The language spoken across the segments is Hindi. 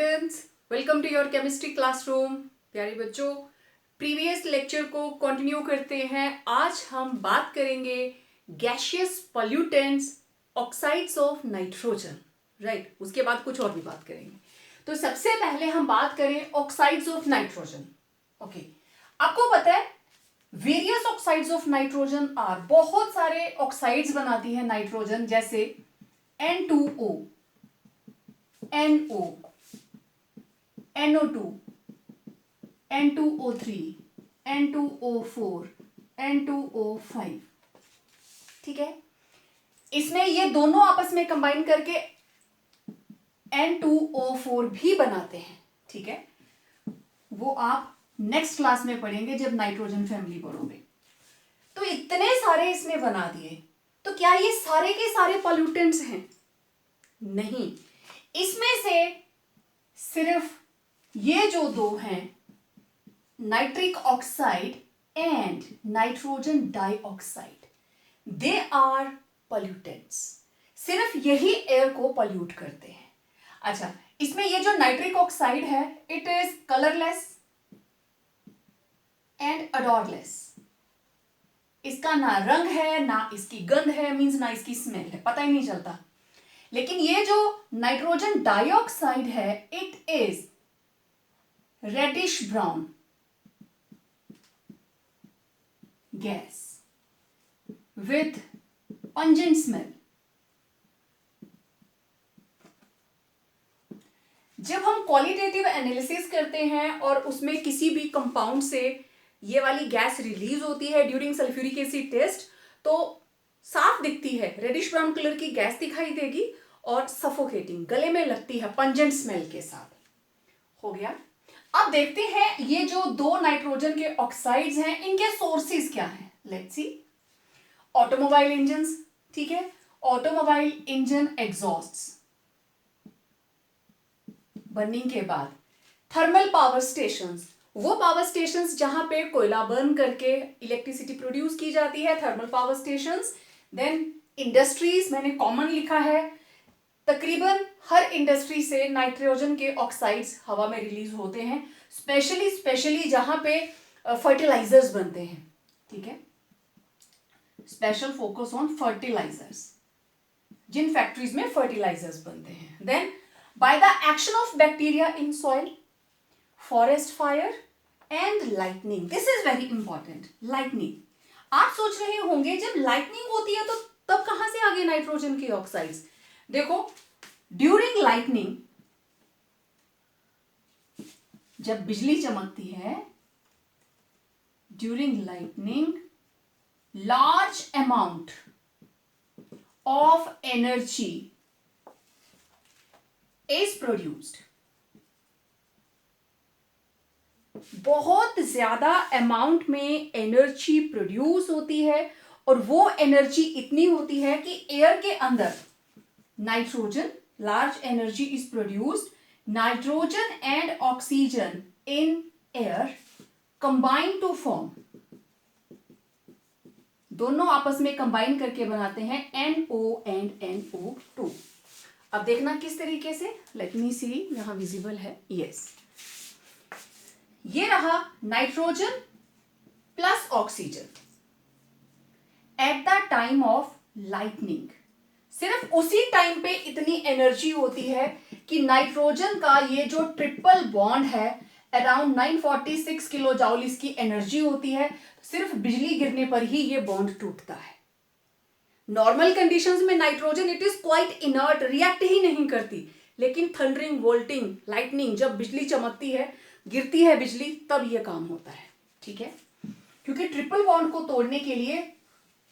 Students, welcome to your chemistry classroom. प्यारे बच्चों, प्रीवियस लेक्चर को कंटिन्यू करते हैं। आज हम बात करेंगे gaseous pollutants, oxides of nitrogen. Right, उसके बाद कुछ और भी बात करेंगे। तो सबसे पहले हम बात करें ऑक्साइड्स ऑफ नाइट्रोजन। ओके, आपको पता है various oxides of nitrogen are, बहुत सारे ऑक्साइड्स बनाती है नाइट्रोजन, जैसे N2O, NO, NO2, N2O3, N2O4, N2O5। ठीक है, इसमें ये दोनों आपस में कंबाइन करके N2O4 भी बनाते हैं। ठीक है, वो आप नेक्स्ट क्लास में पढ़ेंगे जब नाइट्रोजन फैमिली पढ़ोगे। तो इतने सारे इसने बना दिए, तो क्या ये सारे के सारे पॉल्यूटेंट्स हैं? नहीं, इसमें से सिर्फ ये जो दो हैं, nitric oxide and nitrogen dioxide, they are pollutants. सिर्फ यही एयर को पॉल्यूट करते हैं। अच्छा, इसमें ये जो नाइट्रिक ऑक्साइड है, इट इज कलरलेस एंड अडोरलेस। इसका ना रंग है, ना इसकी गंध है, मींस ना इसकी स्मेल है, पता ही नहीं चलता। लेकिन ये जो नाइट्रोजन डाइऑक्साइड है, it is reddish brown gas with pungent smell. जब हम क्वालिटेटिव एनालिसिस करते हैं और उसमें किसी भी कंपाउंड से ये वाली गैस रिलीज होती है ड्यूरिंग सल्फ्यूरिक एसिड टेस्ट, तो साफ दिखती है, रेडिश ब्राउन कलर की गैस दिखाई देगी और सफोकेटिंग, गले में लगती है पंजेंट स्मेल के साथ। हो गया। अब देखते हैं ये जो दो नाइट्रोजन के ऑक्साइड्स हैं, इनके सोर्सेज क्या हैं। Let's see. ऑटोमोबाइल इंजन्स, ठीक है, ऑटोमोबाइल इंजन एग्जॉस्ट्स बर्निंग के बाद, थर्मल पावर स्टेशंस, वो पावर स्टेशंस जहां पे कोयला बर्न करके इलेक्ट्रिसिटी प्रोड्यूस की जाती है, thermal power stations. Then industries, मैंने कॉमन लिखा है, तकरीबन हर इंडस्ट्री से नाइट्रोजन के ऑक्साइड्स हवा में रिलीज होते हैं, स्पेशली जहां पे फर्टिलाइजर्स बनते हैं। ठीक है, स्पेशल फोकस ऑन फर्टिलाइजर्स, जिन फैक्ट्रीज में फर्टिलाइजर्स बनते हैं। Then by the action of bacteria in soil, forest fire and lightning. This is very important, lightning. आप सोच रहे होंगे जब लाइटनिंग होती है तो तब कहां से आ गए नाइट्रोजन के ऑक्साइड्स? देखो, ड्यूरिंग लाइटनिंग, जब बिजली चमकती है, during lightning large amount of energy is produced. बहुत ज्यादा अमाउंट में एनर्जी प्रोड्यूस होती है, और वो एनर्जी इतनी होती है कि एयर के अंदर nitrogen, large energy is produced, nitrogen and oxygen in air combine to form, दोनों आपस में कंबाइन करके बनाते हैं NO एंड NO2। अब देखना किस तरीके से, लेट मी सी, यहां विजिबल है, यस। ये रहा nitrogen plus oxygen at the time of lightning. सिर्फ उसी टाइम पे इतनी एनर्जी होती है कि नाइट्रोजन का ये जो ट्रिपल बॉन्ड है, अराउंड 946 किलो जाउल इसकी एनर्जी होती है। सिर्फ बिजली गिरने पर ही ये बॉन्ड टूटता है। नॉर्मल कंडीशंस में nitrogen it is quite inert, react ही नहीं करती। लेकिन थंडरिंग, वोल्टिंग, लाइटनिंग, जब बिजली चमकती है, गिरती है बिजली, तब यह काम होता है। ठीक है, क्योंकि ट्रिपल बॉन्ड को तोड़ने के लिए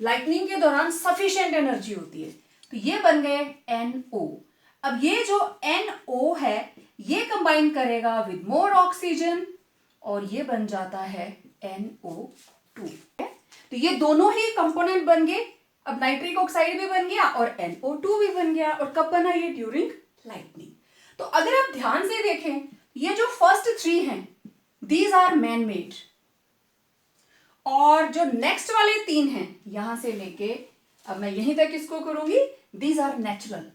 लाइटनिंग के दौरान सफिशिएंट एनर्जी होती है। तो ये बन गए NO। अब ये जो NO है, ये कंबाइन करेगा विद मोर ऑक्सीजन और ये बन जाता है NO2। तो ये दोनों ही कंपोनेंट बन गए। अब नाइट्रिक ऑक्साइड भी बन गया और NO2 भी बन गया। और कब बना ये? During lightning. तो अगर आप ध्यान से देखें, ये जो फर्स्ट थ्री हैं, दीज आर मैन मेड, और जो नेक्स्ट वाले तीन हैं, यहां से लेके अब मैं यहीं तक इसको करूंगी, दीज आर नेचुरल।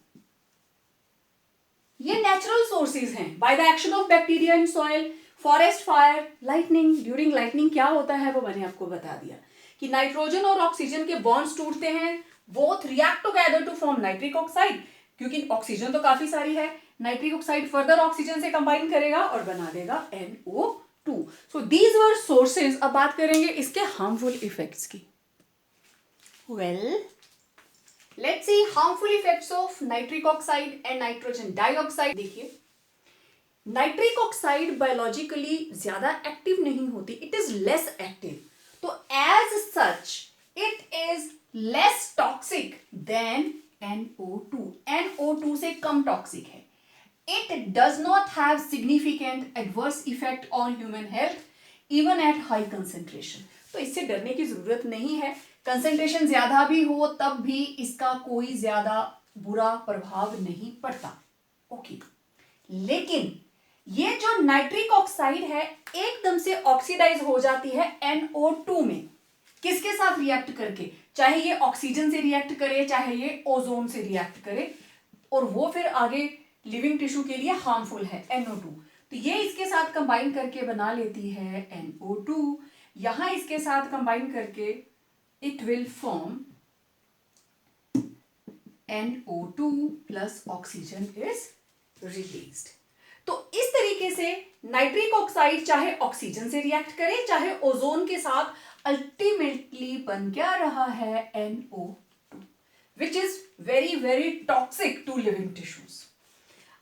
ये नेचुरल सोर्सेज हैं bye the action of bacteria in soil, forest fire, lightning. During lightning क्या होता है वो मैंने आपको बता दिया कि नाइट्रोजन और ऑक्सीजन के बॉन्ड्स टूटते हैं, both react together to form nitric oxide, क्योंकि ऑक्सीजन तो काफी सारी है, नाइट्रिक ऑक्साइड फर्दर ऑक्सीजन से कंबाइन करेगा और बना देगा NO2। So these were sources. अब बात करेंगे इसके हार्मफुल इफेक्ट्स की। Well, let's see harmful effects of nitric oxide and nitrogen dioxide. देखिए, नाइट्रिक ऑक्साइड बायोलॉजिकली ज्यादा एक्टिव नहीं होती, इट इज लेस एक्टिव, तो as such it is less toxic then NO2। NO2 से कम टॉक्सिक है। It does not have significant adverse effect on human health even at high concentration. तो इससे डरने की जरूरत नहीं है, कंसेंट्रेशन ज्यादा भी हो तब भी इसका कोई ज्यादा बुरा प्रभाव नहीं पड़ता। ओके, लेकिन ये जो नाइट्रिक ऑक्साइड है एकदम से ऑक्सीडाइज हो जाती है NO2 में। किसके साथ रिएक्ट करके? चाहे ये ऑक्सीजन से रिएक्ट करे, चाहे ये ओजोन से रिएक्ट करे, और वो फिर आगे लिविंग टिश्यू के लिए हार्मफुल है NO2। तो ये इसके साथ कंबाइन करके बना लेती है NO2। यहां इसके साथ कंबाइन करके it will form NO2 plus oxygen is released. तो इस तरीके से नाइट्रिक ऑक्साइड चाहे ऑक्सीजन से रिएक्ट करे चाहे ओजोन के साथ, अल्टीमेटली बन क्या रहा है NO2, which is very very toxic to living tissues.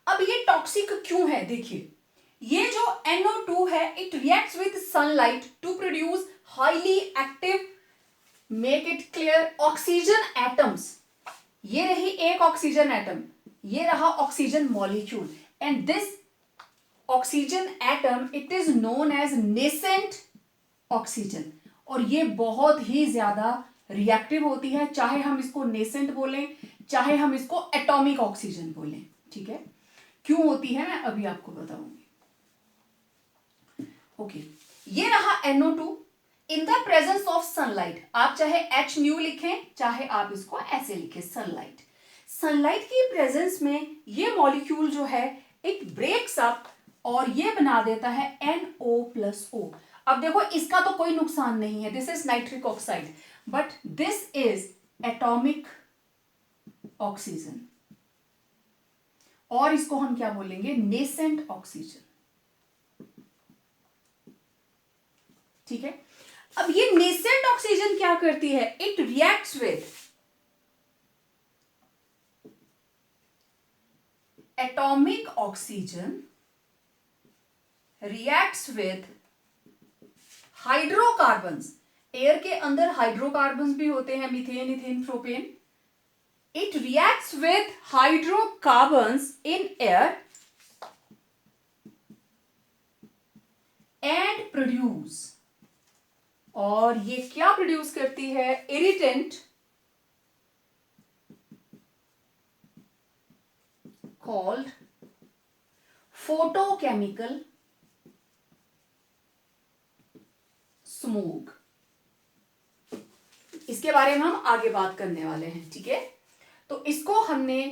अब ये टॉक्सिक क्यों है? देखिए, ये जो NO2 है it reacts with sunlight to produce highly active, make it clear, oxygen atoms. ये रही एक ऑक्सीजन एटम, ये रहा oxygen molecule, and this oxygen atom it is known as nascent oxygen, और ये बहुत ही ज्यादा रिएक्टिव होती है, चाहे हम इसको नेसेंट बोलें चाहे हम इसको एटॉमिक ऑक्सीजन बोलें। ठीक है, क्यों होती है मैं अभी आपको बताऊंगी। ओके, ये रहा NO2 in the presence of sunlight. आप चाहे H न्यू लिखें चाहे आप इसको ऐसे लिखें, सनलाइट। सनलाइट की प्रेजेंस में ये मॉलिक्यूल जो है इट ब्रेक्स अप और ये बना देता है NO+O। अब देखो, इसका तो कोई नुकसान नहीं है, this is nitric oxide, but this is atomic oxygen, और इसको हम क्या बोलेंगे? Nascent oxygen. ठीक है, अब ये नेसेंट ऑक्सीजन क्या करती है? It reacts with atomic oxygen, reacts with hydrocarbons. Air के अंदर हाइड्रोकार्बन्स भी होते हैं, methane, ethane, propane. It reacts with hydrocarbons in air and produce, और ये क्या प्रोड्यूस करती है? Irritant called photochemical smoke. इसके बारे में हम आगे बात करने वाले हैं। ठीक है, तो इसको हमने,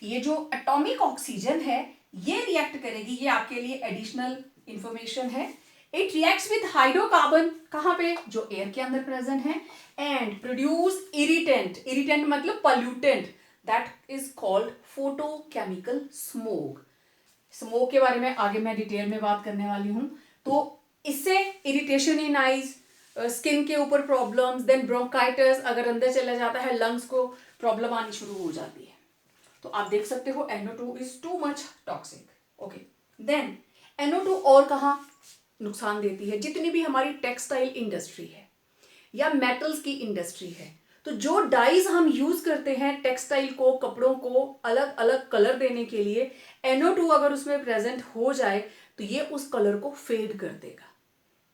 ये जो एटॉमिक ऑक्सीजन है ये रिएक्ट करेगी, ये आपके लिए एडिशनल इंफॉर्मेशन है। इट रिएक्ट्स विद हाइड्रोकार्बन, कहां पे? जो एयर के अंदर प्रेजेंट है, एंड प्रोड्यूस इरिटेंट। इरिटेंट मतलब pollutant, that is called photochemical smoke. Smoke के बारे में आगे मैं डिटेल में बात करने वाली हूं। तो इससे इरिटेशन इन आईज, स्किन के ऊपर प्रॉब्लम्स, देन ब्रोंकाइटिस, अगर अंदर चला जाता है लंग्स को प्रॉब्लम आनी शुरू हो जाती है। तो आप देख सकते हो NO2 is too much toxic. Okay, then NO2 और कहाँ नुकसान देती है? जितनी भी हमारी टेक्सटाइल इंडस्ट्री है या मेटल्स की इंडस्ट्री है, तो जो डाइज हम यूज करते हैं टेक्सटाइल को, कपड़ों को अलग अलग कलर देने के लिए, NO2 अगर उसमें प्रेजेंट हो जाए तो ये उस कलर को फेड कर देगा,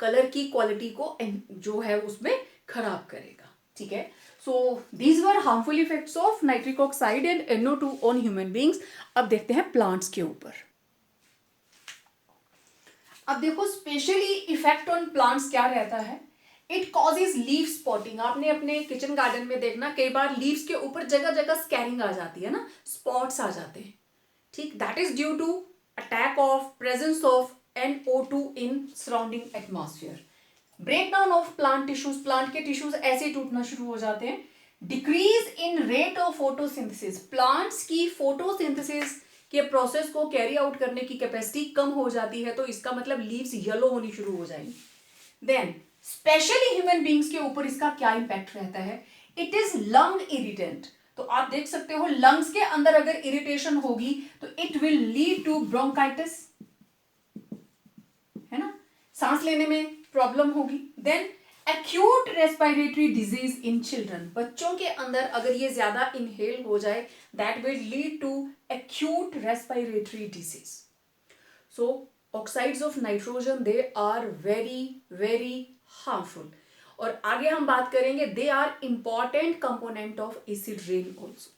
कलर की क्वालिटी को जो है उसमें खराब करेगा। ठीक है, सो these were harmful effects of nitric oxide and NO2 on human beings. अब देखते हैं प्लांट्स के ऊपर। अब देखो, स्पेशली इफेक्ट ऑन प्लांट्स क्या रहता है? It causes leaf spotting. आपने अपने किचन गार्डन में देखना, कई बार लीव्स के ऊपर जगह जगह स्कैरिंग आ जाती है ना, स्पॉट्स आ जाते हैं। ठीक, that is due to attack of presence of NO2 in surrounding atmosphere. Breakdown of plant tissues, plant के टिश्यूज ऐसे ही टूटना शुरू हो जाते हैं। Decrease in rate of photosynthesis, plants की फोटोसिंथेसिस के प्रोसेस को कैरी आउट करने की कैपेसिटी कम हो जाती है, तो इसका मतलब लीव्स येलो होनी शुरू हो जाएंगी। देन स्पेशली ह्यूमन बींग्स के ऊपर इसका क्या इंपैक्ट रहता है? It is lung irritant. तो आप देख सकते हो लंग्स के अंदर अगर इरिटेशन होगी तो it will lead to bronchitis, है ना, सांस लेने में प्रॉब्लम होगी। Then acute respiratory disease in children, बच्चों के अंदर अगर ये ज्यादा इनहेल हो जाए that will lead to acute respiratory disease. So oxides of nitrogen they are very very harmful. और आगे हम बात करेंगे they are important component of acid rain also.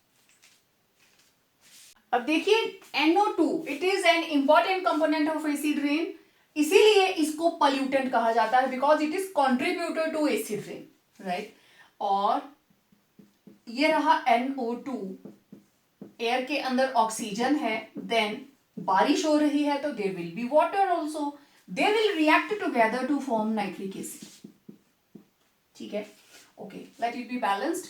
अब देखिए NO2 it is an important component of acid rain, इसीलिए इसको पॉल्यूटेंट कहा जाता है because it is contributor to acid rain, right. और ये रहा NO2, एयर के अंदर ऑक्सीजन है, देन बारिश हो रही है तो there will be water also, they will react together to form nitric acid. ठीक है, okay, let it be balanced.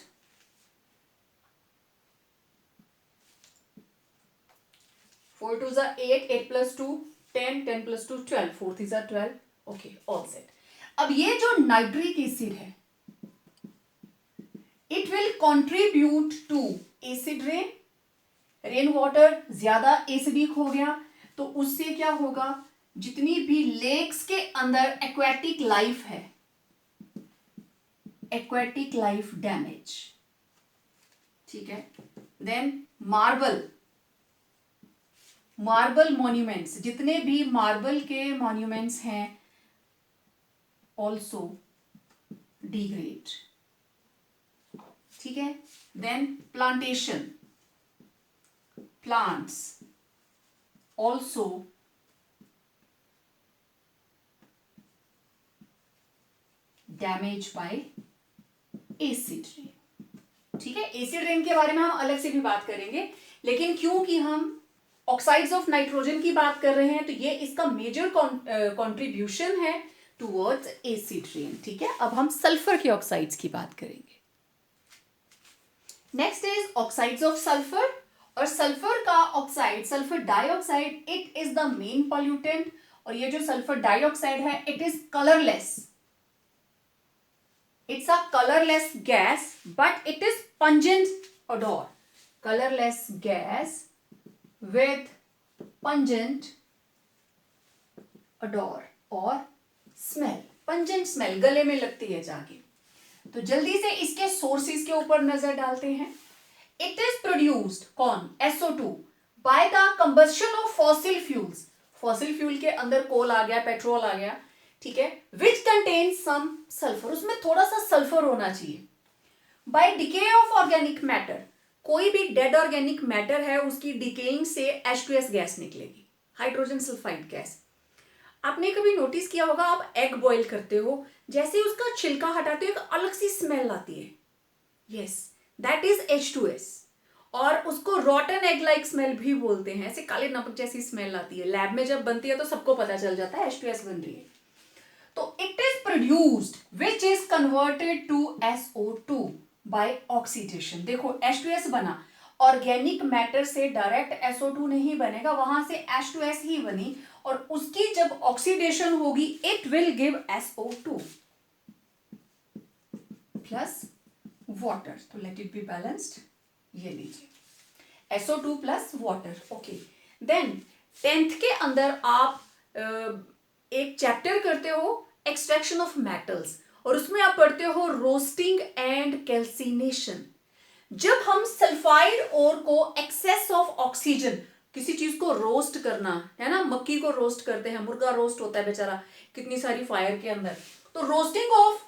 Four two जा 8, 8 प्लस 2 10, 10 प्लस 2 12, 4 थी जा 12, ओके, ऑल सेट। अब ये जो नाइट्रिक एसिड है it will contribute to acid rain, rain water ज्यादा एसिडिक हो गया तो उससे क्या होगा, जितनी भी लेक्स के अंदर एक्वेटिक लाइफ है, एक्वेटिक लाइफ डैमेज। ठीक है, देन मार्बल मॉन्यूमेंट्स, जितने भी मार्बल के मॉन्यूमेंट्स हैं ऑल्सो डिग्रेड। ठीक है, then plantation, plants also damage by acid rain. ठीक है, एसिड रेन के बारे में हम अलग से भी बात करेंगे, लेकिन क्योंकि हम ऑक्साइड्स ऑफ नाइट्रोजन की बात कर रहे हैं तो ये इसका मेजर कंट्रीब्यूशन है टुवर्ड्स एसिड रेन। ठीक है, अब हम सल्फर के ऑक्साइड्स की बात करेंगे। Next is oxides of sulphur, और सल्फर का oxide sulphur dioxide it is the main pollutant. और ये जो सल्फर डाइऑक्साइड है it is colourless, it's a colourless gas but it is pungent odor, colourless gas with pungent odor और smell, pungent smell गले में लगती है जाके। तो जल्दी से इसके सोर्सेस के ऊपर नजर डालते हैं। इट इज प्रोड्यूस्ड कौन, SO2 by the combustion of fossil fuels, fossil fuel के अंदर कोल आ गया, पेट्रोल आ गया, ठीक है, विच कंटेन सम सल्फर, उसमें थोड़ा सा सल्फर होना चाहिए। By decay of organic matter, कोई भी डेड ऑर्गेनिक मैटर है उसकी डिकेइंग से H2S गैस निकलेगी, हाइड्रोजन सल्फाइड गैस। आपने कभी नोटिस किया होगा, आप एग बॉईल करते हो, जैसे ही उसका छिलका हटाते हो एक अलग सी स्मेल आती है, यस दैट इज H2S। और उसको रॉटन एग लाइक स्मेल भी बोलते हैं, ऐसे काले नमक जैसी स्मेल आती है, लैब में जब बनती है तो सबको पता चल जाता है H2S बन रही है। तो it is produced which is converted to SO2 by oxidation. देखो H2S बना, ऑर्गेनिक मैटर से डायरेक्ट SO2 नहीं बनेगा, वहां से H2S ही बनी, और उसकी जब ऑक्सीडेशन होगी it will give SO2 plus water. तो लेट इट बी बैलेंस्ड, ये लीजिए SO2 plus water, okay. Then 10th के अंदर आप एक चैप्टर करते हो एक्सट्रैक्शन ऑफ मेटल्स, और उसमें आप पढ़ते हो रोस्टिंग एंड कैल्सिनेशन। जब हम सल्फाइड ओर को एक्सेस ऑफ ऑक्सीजन, किसी चीज को रोस्ट करना है ना, मक्की को रोस्ट करते हैं, मुर्गा रोस्ट होता है बेचारा कितनी सारी फायर के अंदर, तो रोस्टिंग ऑफ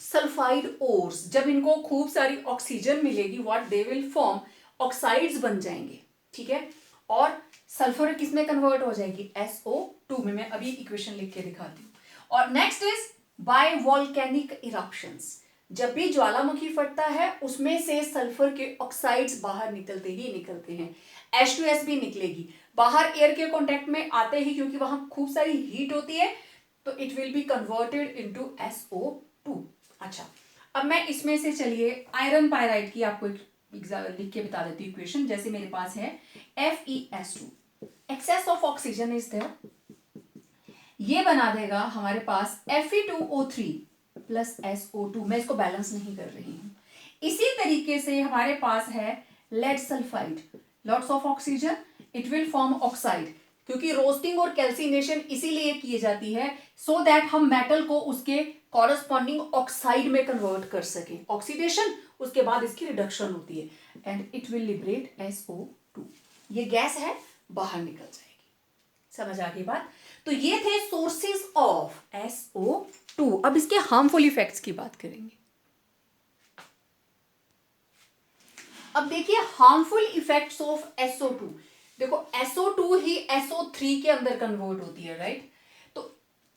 सल्फाइड ओर्स, जब इनको खूब सारी ऑक्सीजन मिलेगी what they will form, oxides बन जाएंगे। ठीक है, और सल्फर किसमें कन्वर्ट हो जाएगी, SO2 में। मैं अभी इक्वेशन लिख के दिखाती हूँ। और next is by volcanic eruptions, जब भी ज्वालामुखी फटता है उसमें से सल्फर के ऑक्साइड्स बाहर निकलते ही निकलते हैं, H2S भी निकलेगी बाहर एयर के कांटेक्ट में आते ही, क्योंकि वहां खूब सारी हीट होती है तो it will be converted into SO2। अच्छा, अब मैं इसमें से चलिए आयरन पायराइड की आपको एक लिख के बता देती हूँ इक्वेशन। जैसे मेरे पास है FeS2, excess of oxygen is there, ये बना देगा हमारे पास Fe2O3 प्लस SO2। मैं इसको बैलेंस नहीं कर रही हूं। इसी तरीके से हमारे पास है lead sulphide, lots of oxygen, it will form oxide, क्योंकि रोस्टिंग और कैल्सिनेशन इसीलिए की जाती है सो दैट हम मेटल को उसके कॉरस्पॉन्डिंग ऑक्साइड में कन्वर्ट कर सकें। ऑक्सीडेशन, उसके बाद इसकी रिडक्शन होती है and it will liberate SO2। ये गैस है, बाहर निकल जाएगी। समझ आ गई बात? तो ये थे सोर्सेज ऑफ SO2। अब इसके हार्मफुल इफेक्ट्स की बात करेंगे। अब देखिए हार्मफुल इफेक्ट्स ऑफ SO2। देखो SO2 ही SO3 के अंदर कन्वर्ट होती है, राइट? तो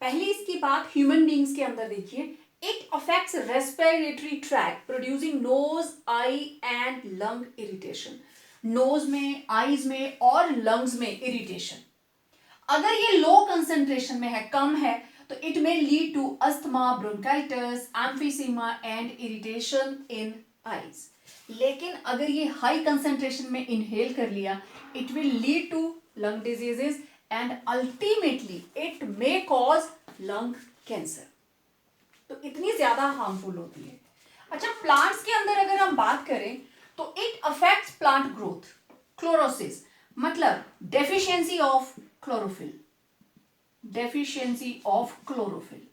पहली इसकी बात ह्यूमन बींग्स के अंदर देखिए, it affects respiratory tract producing nose, eye and lung irritation. Nose में, आईज में और लंग्स में इरिटेशन। अगर ये लो कंसेंट्रेशन में है, कम है, तो it may lead to asthma, bronchitis, emphysema and irritation in eyes. लेकिन अगर ये हाई कंसेंट्रेशन में इनहेल कर लिया, it will lead to lung diseases and ultimately it may cause lung cancer. तो इतनी ज्यादा हार्मफुल होती है। अच्छा, प्लांट्स के अंदर अगर हम बात करें तो it affects plant growth. Chlorosis मतलब deficiency of chlorophyll, deficiency of chlorophyll.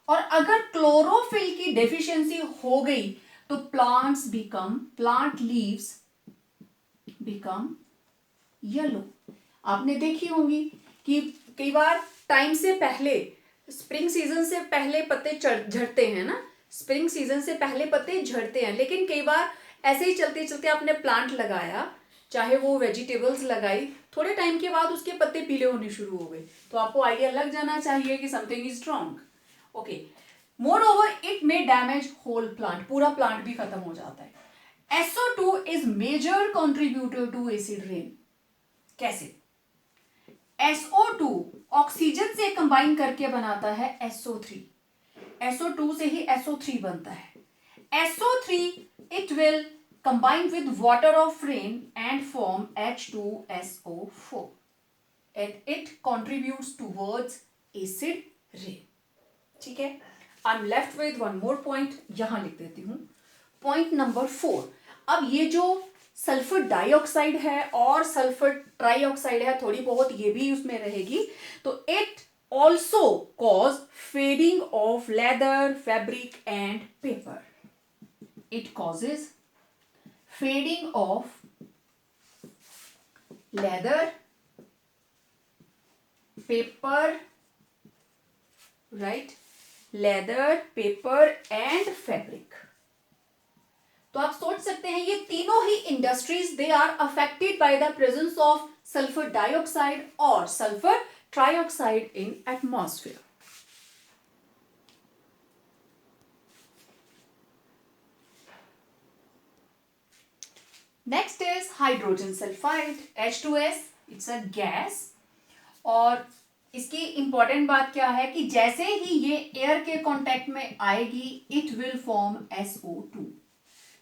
और अगर क्लोरोफिल की डेफिशिएंसी हो गई तो प्लांट लीव्स बिकम येलो। आपने देखी होंगी कि कई बार टाइम से पहले, स्प्रिंग सीजन से पहले पत्ते झड़ते हैं ना, स्प्रिंग सीजन से पहले पत्ते झड़ते हैं, लेकिन कई बार ऐसे ही चलते चलते आपने प्लांट लगाया, चाहे वो वेजिटेबल्स लगाई, थोड़े टाइम के बाद उसके पत्ते पीले होने शुरू हो गए, तो आपको आइडिया लग जाना चाहिए कि something is wrong. Okay, moreover it may damage whole plant, पूरा प्लांट भी खत्म हो जाता है। SO2 is major contributor to acid rain. कैसे? SO2 ऑक्सीजन से कंबाइन करके बनाता है SO3, SO2 से ही SO3 बनता है। SO3 it will combine with water of rain and form H2SO4 and it contributes towards acid rain। ठीक है, I'm left with one more point, यहां लिख देती हूं, पॉइंट नंबर 4। अब ये जो सल्फर डाइऑक्साइड है और सल्फर ट्राइऑक्साइड है, थोड़ी बहुत ये भी उसमें रहेगी, तो it also cause fading of leather, fabric and paper. It causes fading of leather, paper, right, leather, paper and fabric. तो आप सोच सकते हैं ये तीनों ही industries they are affected by the presence of sulphur dioxide और sulphur trioxide in atmosphere. Next is hydrogen sulphide, H2S। It's a gas, और इसकी इंपॉर्टेंट बात क्या है कि जैसे ही ये एयर के कांटेक्ट में आएगी इट विल फॉर्म SO2।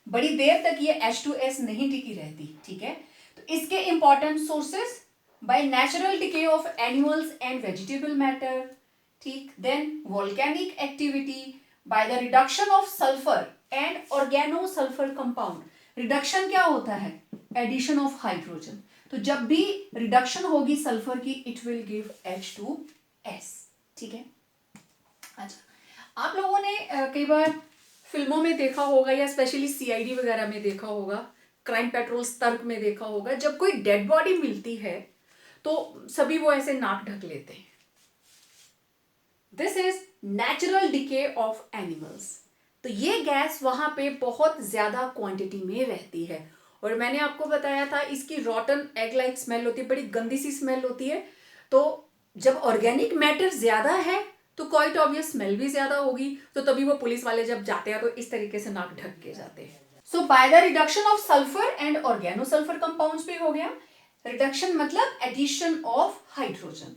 बड़ी देर तक ये H2S नहीं टिकी रहती, ठीक है? तो इसके important sources, by natural decay of animals and vegetable matter, ठीक, then volcanic activity, by the reduction of sulphur and organo sulphur compound. Reduction क्या होता है? Addition of hydrogen. तो जब भी रिडक्शन होगी सल्फर की, इट विल गिव H2S, ठीक है? अच्छा, आप लोगों ने कई बार फिल्मों में देखा होगा या स्पेशली CID वगैरह में देखा होगा, क्राइम पेट्रोल तर्क में देखा होगा, जब कोई डेड बॉडी मिलती है तो सभी वो ऐसे नाक ढक लेते हैं। This is natural decay of animals. तो ये गैस वहां पे बहुत ज्यादा क्वांटिटी में रहती है, और मैंने आपको बताया था इसकी रॉटन एग लाइक स्मेल होती है, बड़ी गंदी सी स्मेल होती है। तो जब ऑर्गेनिक मैटर ज्यादा है तो क्वाइट ऑब्वियस स्मेल भी ज्यादा होगी, तो तभी वो पुलिस वाले जब जाते हैं तो इस तरीके से नाक ढक के जाते हैं। So by the reduction of sulphur and organosulphur compounds भी हो गया। रिडक्शन मतलब addition of hydrogen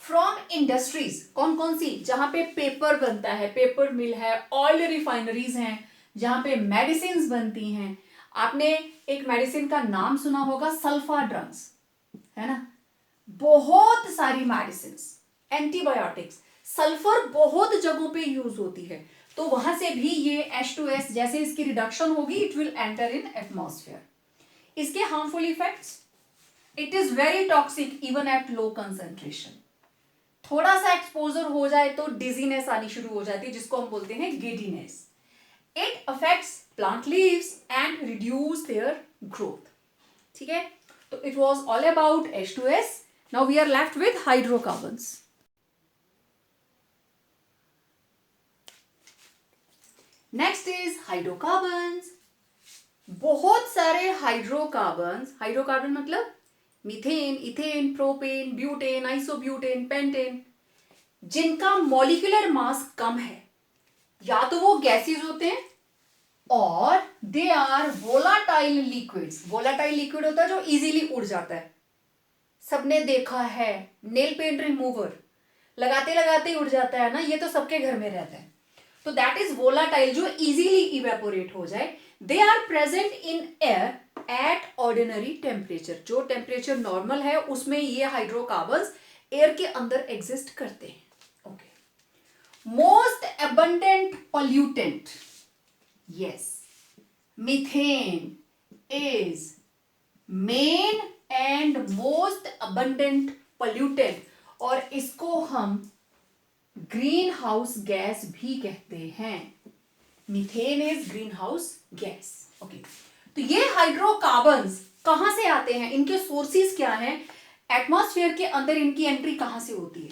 from industries, कौन कौन सी, जहां पे पेपर बनता है, पेपर मिल है, ऑयल रिफाइनरीज हैं, जहां पे मेडिसिन बनती हैं। आपने एक मेडिसिन का नाम सुना होगा, सल्फा ड्रग्स, है ना, बहुत सारी मेडिसिन, एंटीबायोटिक्स, सल्फर बहुत जगहों पे यूज होती है, तो वहां से भी ये H2S जैसे इसकी रिडक्शन होगी, it will enter in atmosphere. इसके harmful effects, it is very toxic even at low concentration. थोड़ा सा एक्सपोजर हो जाए तो डिजीनेस आनी शुरू हो जाती है, जिसको हम बोलते हैं giddiness. It affects plant leaves and reduce their growth. ठीक है, तो it was all about H2S. Now we are left with hydrocarbons. Next is hydrocarbons. बहुत सारे हाइड्रोकार्बन्स, हाइड्रोकार्बन मतलब methane, ethane, propane, butane, isobutane, pentane, जिनका मॉलिक्यूलर मास कम है, या तो वो गैसेज होते हैं और they are volatile liquids. Volatile liquid होता है जो इजीली उड़ जाता है, सबने देखा है, नेल पेंट रिमूवर लगाते लगाते उड़ जाता है ना, ये तो सबके घर में रहता है। तो दैट इज वोलाटाइल, जो इजीली इवेपोरेट हो जाए। They are present in air at ordinary temperature, जो टेम्परेचर नॉर्मल है उसमें ये हाइड्रोकार्बन्स एयर के अंदर एग्जिस्ट करते हैं। Okay, most abundant pollutant, yes, methane is main and most abundant pollutant, और इसको हम ग्रीन हाउस गैस भी कहते हैं। Methane is green house gas. Okay, तो ये हाइड्रोकार्बन्स कहां से आते हैं, इनके सोर्सेज क्या हैं, एटमॉस्फेयर के अंदर इनकी एंट्री कहां से होती है?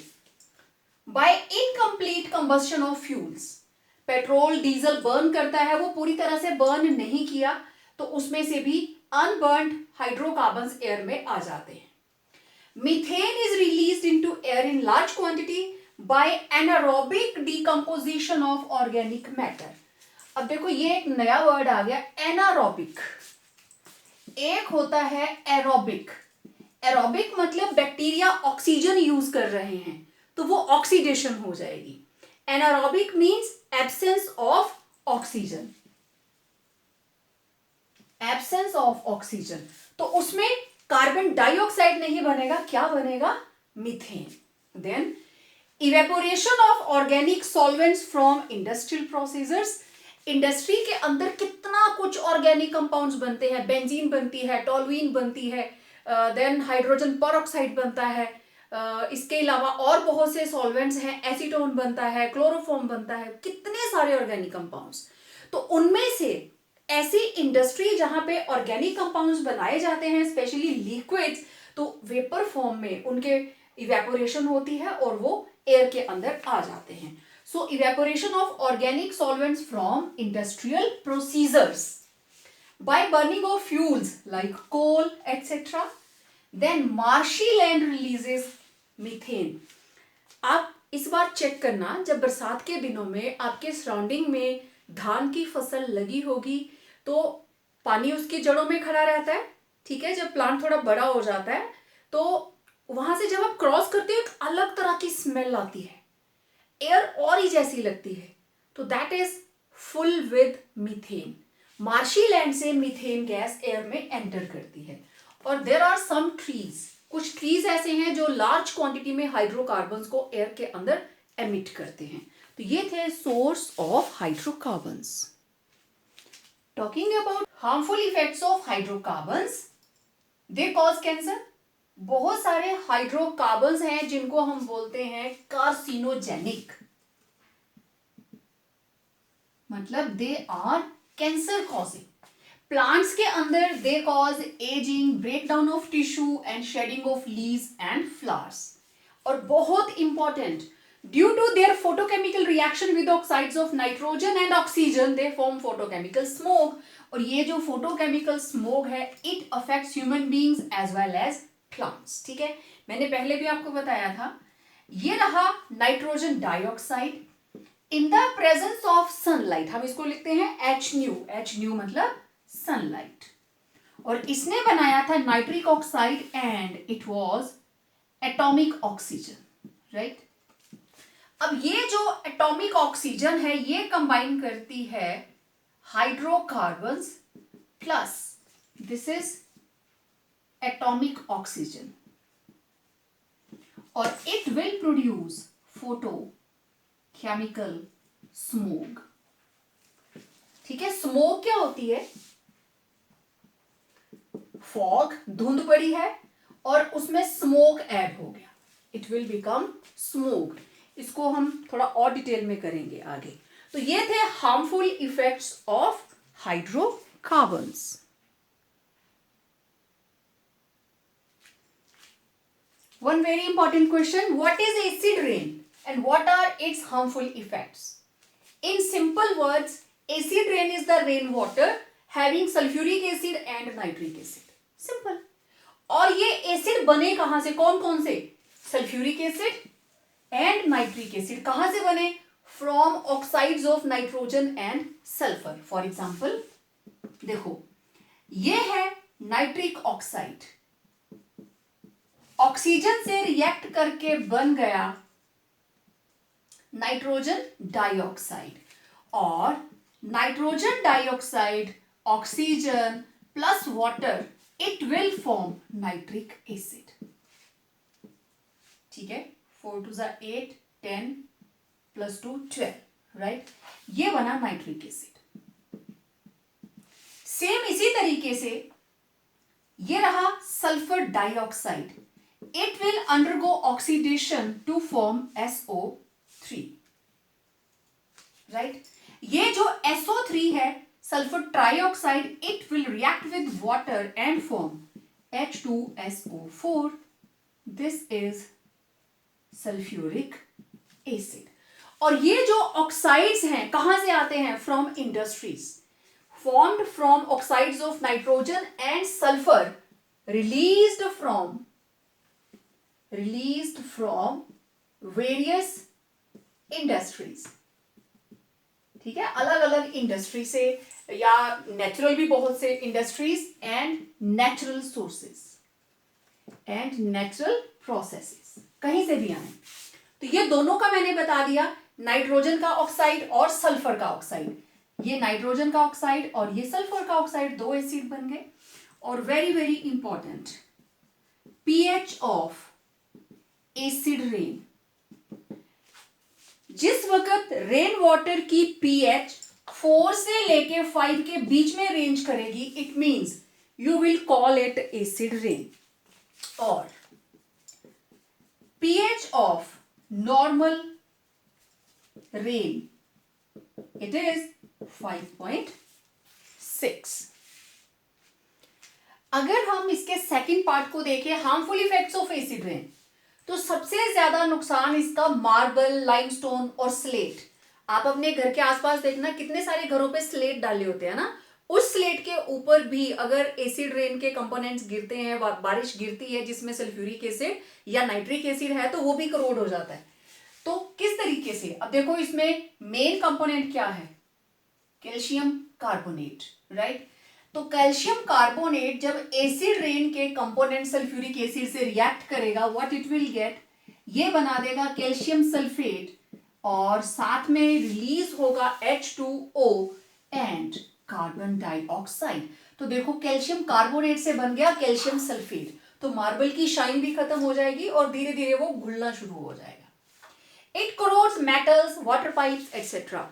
By incomplete combustion of fuels. Petrol diesel burn करता है, वो पूरी तरह से बर्न नहीं किया, तो उसमें से भी अनबर्न्ड हाइड्रोकार्बन्स एयर में आ जाते हैं। Methane is released into air in large quantity by anaerobic decomposition of organic matter. अब देखो ये एक नया वर्ड आ गया, एनारोबिक। एक होता है एरोबिक। एरोबिक मतलब बैक्टीरिया ऑक्सीजन यूज कर रहे हैं तो वो ऑक्सीडेशन हो जाएगी। Anaerobic means absence of oxygen, absence of oxygen, तो उसमें कार्बन डाइऑक्साइड नहीं बनेगा, क्या बनेगा? Methane. Then evaporation of organic solvents from industrial processes. Industry के अंदर कितना कुछ ऑर्गेनिक कंपाउंड्स बनते हैं, बेंजीन बनती है, टोलुइन बनती है, देन हाइड्रोजन पेरोक्साइड बनता है, इसके अलावा और बहुत से सॉल्वेंट्स हैं, एसीटोन बनता है, क्लोरोफॉर्म बनता है, कितने सारे ऑर्गेनिक कंपाउंड्स। तो उनमें से ऐसी इंडस्ट्री जहां पे ऑर्गेनिक कंपाउंड्स बनाए जाते हैं, स्पेशली लिक्विड्स, तो वेपर फॉर्म में उनके इवेपोरेशन होती है और वो एयर के अंदर आ जाते हैं। So evaporation of organic solvents from industrial procedures by burning of fuels like coal etcetera. Then marshy land releases methane. आप इस बार चेक करना, जब बरसात के दिनों में आपके सराउंडिंग में धान की फसल लगी होगी तो पानी उसकी जड़ों में खड़ा रहता है, ठीक है। जब प्लांट थोड़ा बड़ा हो जाता है तो वहां से जब आप क्रॉस करते हो एक अलग तरह की स्मेल आती है, एयर और ही जैसी लगती है, तो that is full with methane. Marshy land से मीथेन गैस एयर में एंटर करती है। और देयर आर सम ट्रीज, कुछ ट्रीज ऐसे हैं जो लार्ज क्वांटिटी में हाइड्रोकार्बन्स को एयर के अंदर एमिट करते हैं। तो ये थे source of hydrocarbons. Talking about harmful effects of hydrocarbons, they cause cancer. बहुत सारे हाइड्रोकार्बन्स हैं जिनको हम बोलते हैं कार्सिनोजेनिक, मतलब they are cancer causing. Plants के अंदर they cause ageing, breakdown of tissue and shedding of leaves and flowers. और बहुत important, due to their photochemical reaction with oxides of nitrogen and oxygen they form photochemical smoke. और ये जो फोटोकेमिकल स्मोक है it affects human beings as well as plants, ठीक है। मैंने पहले भी आपको बताया था ये रहा nitrogen dioxide in the presence of sunlight, हम इसको लिखते हैं एच न्यू मतलब सनलाइट, और इसने बनाया था nitric oxide and it was atomic oxygen, right. अब ये जो एटॉमिक ऑक्सीजन है ये कंबाइन करती है hydrocarbons plus this is atomic oxygen, और it will produce photo chemical smoke. ठीक है, स्मोक क्या होती है? फॉग, धुंध पड़ी है और उसमें स्मोक ऐड हो गया, इट विल बिकम स्मोक। इसको हम थोड़ा और डिटेल में करेंगे आगे। तो ये थे harmful effects of hydrocarbons. One very important question, what is acid rain and what are its harmful effects? In simple words, acid rain is the rainwater having sulfuric acid and nitric acid. Simple. और ये एसिड बने कहां से, कौन कौन से? Sulphuric acid and nitric acid. कहां से बने? From oxides of nitrogen and sulphur. For example देखो, ये है नाइट्रिक ऑक्साइड, ऑक्सीजन से रिएक्ट करके बन गया नाइट्रोजन डाइऑक्साइड, और nitrogen dioxide oxygen plus water it will form nitric acid. ठीक है, 4 2 8 10 प्लस 2 12, राइट। ये बना नाइट्रिक एसिड। सेम इसी तरीके से ये रहा sulphur dioxide, it will undergo oxidation to form SO3, right? ये जो SO3 है sulphur trioxide, it will react with water and form H2SO4. This is sulfuric acid. और ये जो ऑक्साइड्स हैं कहां से आते हैं? From industries, formed from oxides of nitrogen and sulfur released from various industries. ठीक है, अलग अलग इंडस्ट्री से या नेचुरल भी बहुत से industries and natural sources and natural processes, कहीं से भी आए। तो ये दोनों का मैंने बता दिया, नाइट्रोजन का ऑक्साइड और सल्फर का ऑक्साइड। ये नाइट्रोजन का ऑक्साइड और ये सल्फर का ऑक्साइड, दो एसिड बन गए। और very very important, pH of acid rain. जिस वक्त रेन वाटर की पीएच 4 से लेके 5 के बीच में रेंज करेगी, it means you will call it acid rain. और pH of normal rain it is 5.6। अगर हम इसके सेकंड पार्ट को देखें, harmful effects of acid rain, तो सबसे ज्यादा नुकसान इसका मार्बल, लाइमस्टोन और स्लेट। आप अपने घर के आसपास देखना, कितने सारे घरों पे स्लेट डाले होते हैं ना, उस स्लेट के ऊपर भी अगर एसिड रेन के कंपोनेंट्स गिरते हैं, बारिश गिरती है जिसमें सल्फ्यूरिक एसिड या नाइट्रिक एसिड है, तो वो भी करोड हो जाता है। तो किस तरीके से? अब देखो, इसमें मेन कंपोनेंट क्या है? Calcium carbonate, right. तो कैल्शियम कार्बोनेट जब एसिड रेन के कंपोनेंट सल्फ्यूरिक एसिड से रिएक्ट करेगा, व्हाट इट विल गेट, ये बना देगा कैल्शियम सल्फेट, और साथ में रिलीज होगा H2O एंड कार्बन डाइऑक्साइड। तो देखो, कैल्शियम कार्बोनेट से बन गया कैल्शियम सल्फेट, तो मार्बल की शाइन भी खत्म हो जाएगी और धीरे धीरे वो घुलना शुरू हो जाएगा। It crores metals, water pipes etcetera.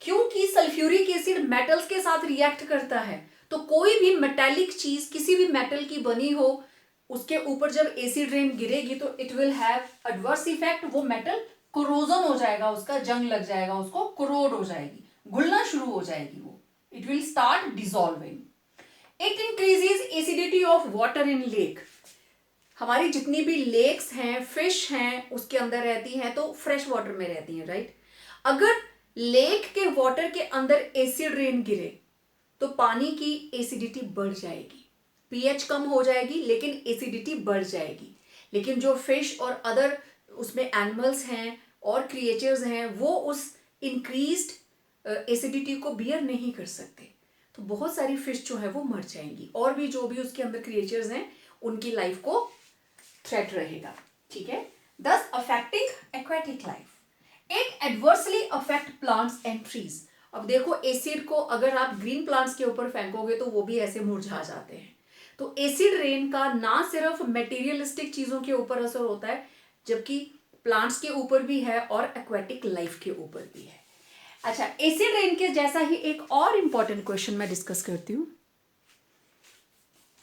क्योंकि सल्फ्यूरिक एसिड मेटल्स के साथ रिएक्ट करता है, तो कोई भी मेटेलिक चीज, किसी भी मेटल की बनी हो, उसके ऊपर जब एसिड रेन गिरेगी तो it will have adverse effect. वो मेटल कोरोजन हो जाएगा, उसका जंग लग जाएगा, उसको कोरोड हो जाएगी, घुलना शुरू हो जाएगी वो, it will start dissolving. It increases acidity of water in lake. हमारी जितनी भी लेक्स हैं, फिश हैं, उसके अंदर रहती हैं, तो फ्रेश वाटर में रहती हैं, राइट। अगर लेक के वाटर के अंदर एसिड रेन गिरे तो पानी की एसिडिटी बढ़ जाएगी, पीएच कम हो जाएगी लेकिन एसिडिटी बढ़ जाएगी। लेकिन जो फिश और अदर उसमें एनिमल्स हैं और क्रिएचर्स हैं, वो उस इंक्रीज्ड एसिडिटी को बियर नहीं कर सकते, तो बहुत सारी फिश जो है वो मर जाएंगी, और भी जो भी उसके अंदर क्रिएचर्स हैं उनकी लाइफ को थ्रेट रहेगा, ठीक है। दस affecting aquatic life, it adversely affect plants and trees. अब देखो एसिड को अगर आप ग्रीन प्लांट्स के ऊपर फेंकोगे तो वो भी ऐसे मुरझा जाते हैं। तो एसिड रेन का ना सिर्फ मेटीरियलिस्टिक चीजों के ऊपर असर होता है, जबकि प्लांट्स के ऊपर भी है और एक्वेटिक लाइफ के ऊपर भी है। अच्छा, एसिड रेन के जैसा ही एक और इंपॉर्टेंट क्वेश्चन मैं डिस्कस करती हूं।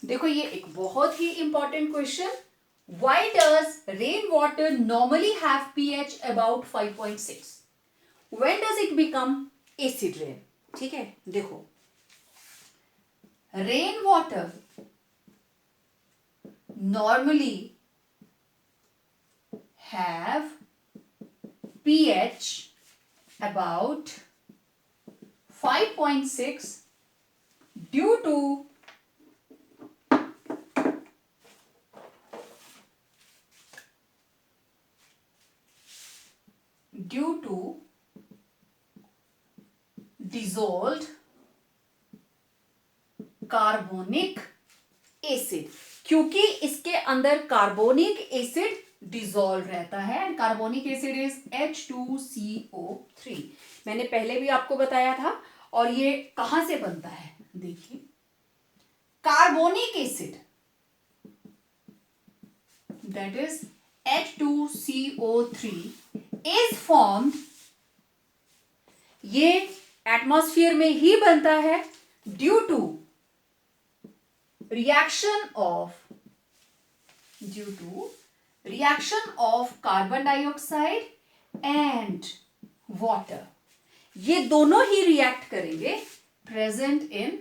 देखो ये एक बहुत ही important question, why does rain water normally have pH about 5.6, when does it become acid rain. ठीक है, देखो rain water normally have pH about 5.6 due to dissolved carbonic acid, क्योंकि इसके अंदर कार्बोनिक एसिड डिसॉल्व रहता है and carbonic acid is H2CO3। मैंने पहले भी आपको बताया था। और ये कहां से बनता है, देखिए carbonic acid that is H2CO3 is formed, ये एटमॉस्फेयर में ही बनता है due to reaction of carbon dioxide and water, ये दोनों ही रिएक्ट करेंगे प्रेजेंट इन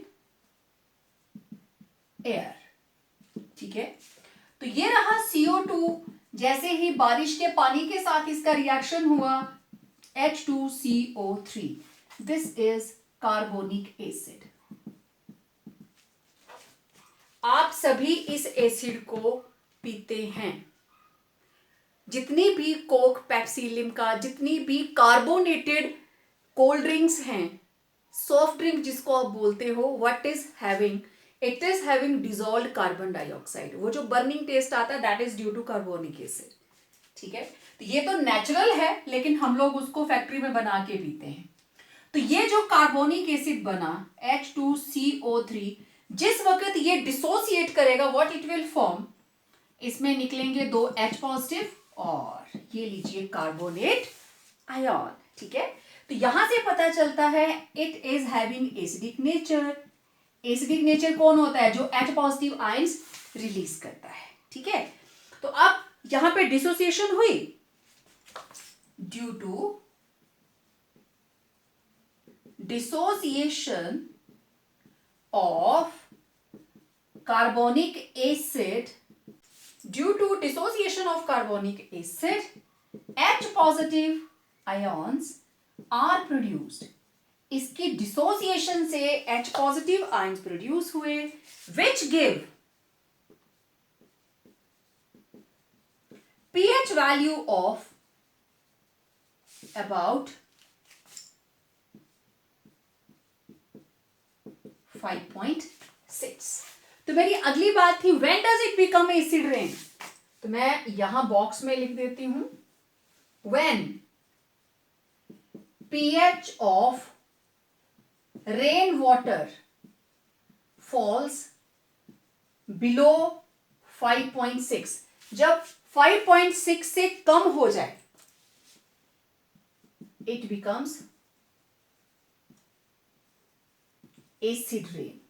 एयर। ठीक है, तो ये रहा CO2, जैसे ही बारिश के पानी के साथ इसका रिएक्शन हुआ H2CO3, this is carbonic acid. आप सभी इस एसिड को पीते हैं, जितनी भी कोक, पेप्सी, लिम्का, जितनी भी कार्बोनेटेड कोल्ड ड्रिंक्स हैं, सॉफ्ट ड्रिंक जिसको आप बोलते हो, what is having, it is having dissolved carbon dioxide. वो जो बर्निंग टेस्ट आता है that is due to carbonic acid. ठीक है, तो ये तो नेचुरल है, लेकिन हम लोग उसको फैक्ट्री में बना के पीते हैं। तो ये जो कार्बोनिक एसिड बना H2CO3, जिस वक्त ये डिसोसिएट करेगा, व्हाट इट विल फॉर्म, इसमें निकलेंगे दो H पॉजिटिव और ये लीजिए कार्बोनेट आयन। ठीक है, तो यहां से पता चलता है it is having acidic nature. Acidic nature कौन होता है, जो H पॉजिटिव आयंस रिलीज करता है। ठीक है, तो अब यहां पे डिसोसिएशन हुई due to dissociation of carbonic acid, due to dissociation of carbonic acid, H positive ions are produced. इसकी dissociation से H positive ions produce हुए, which give pH value of about 5.6। तो मेरी अगली बात थी when does it become acid rain, तो मैं यहां बॉक्स में लिख देती हूं when pH of rain water falls below 5.6, जब 5.6 से कम हो जाए इट बिकम्स एसिड रेन,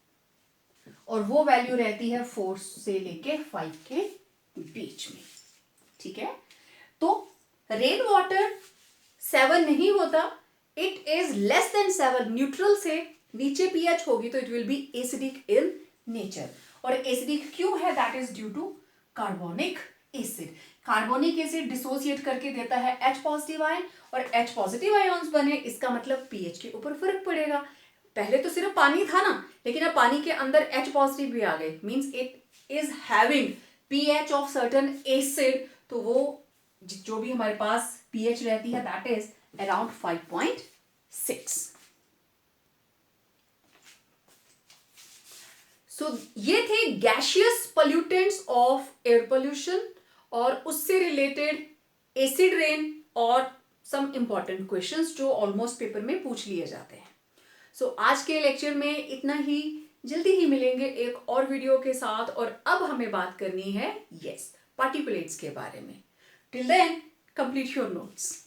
और वो वैल्यू रहती है 4 से लेके 5 के बीच में। ठीक है, तो रेन वाटर 7 नहीं होता, it is less than 7, neutral से नीचे पीएच होगी तो it will be acidic in nature. और एसिडिक क्यों है, that is due to carbonic acid. Carbonic acid dissociate करके देता है H पॉजिटिव आयन, और H पॉजिटिव आयन्स बने, इसका मतलब पीएच के ऊपर फर्क पड़ेगा। पहले तो सिर्फ पानी था ना, लेकिन अब पानी के अंदर H पॉजिटिव भी आ गए, means it is having pH of certain acid, तो वो जो भी हमारे पास pH रहती है दैट इज अराउंड 5.6। सो ये थे gaseous pollutants of air pollution और उससे रिलेटेड एसिड रेन और सम इंपॉर्टेंट क्वेश्चंस जो ऑलमोस्ट पेपर में पूछ लिए जाते हैं। सो आज के लेक्चर में इतना ही। जल्दी ही मिलेंगे एक और वीडियो के साथ और अब हमें बात करनी है पार्टिकुलेट्स के बारे में। Till then complete your notes.